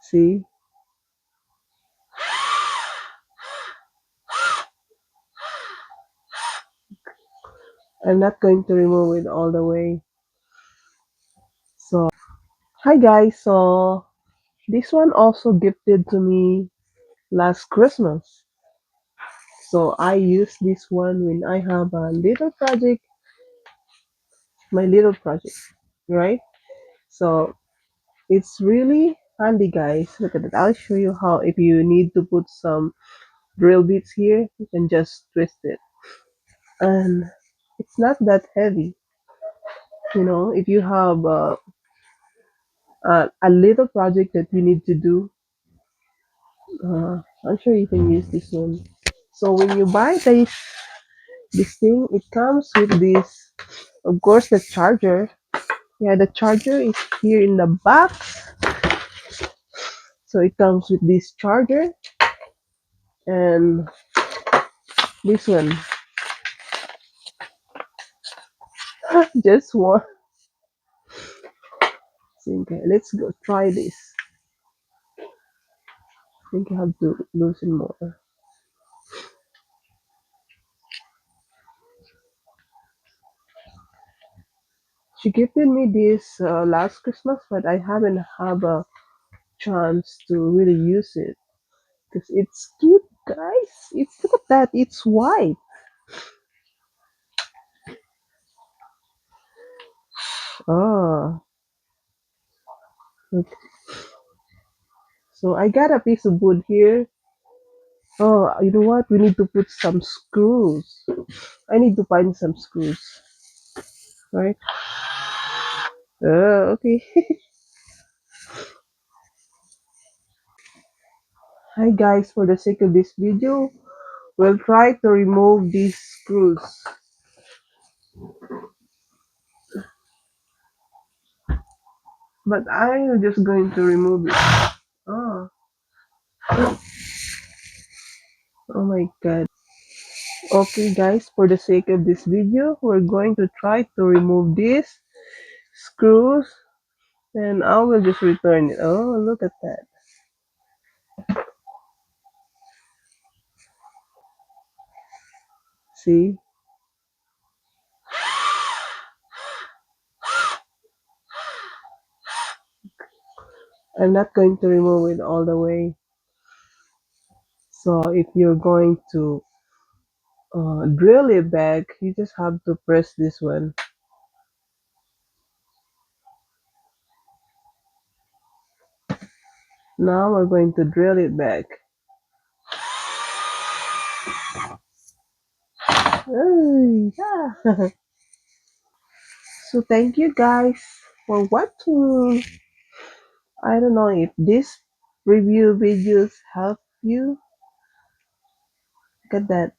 See, I'm not going to remove it all the way. So, hi guys. So, this one also gifted to me last Christmas. So, I use this one when I have a little project, my little project, right? So, it's really handy, guys. Look at it. I'll show you how if you need to put some drill bits here, you can just twist it. And it's not that heavy. If you have a little project that you need to do, I'm sure you can use this one. So when you buy this thing, it comes with this, of course, the charger. Yeah, the charger is here in the box. So it comes with this charger and this one. Just one. Okay, let's go try this. I think I have to loosen more. She gifted me this last Christmas, but I haven't had a chance to really use it because it's cute, guys. It's look at that. It's white. Oh, look. So I got a piece of wood here. Oh, you know what? We need to put some screws. I need to find some screws, right? Okay. Hi guys, for the sake of this video, we'll try to remove these screws. But I'm just going to remove it. Oh, oh my god. Okay guys, for the sake of this video, we're going to try to remove these screws and I will just return it. Oh, look at that. See? I'm not going to remove it all the way. So if you're going to drill it back, you just have to press this one. Now we're going to drill it back. Ay, yeah. So thank you guys for watching. I don't know if this review videos help you. Look at that.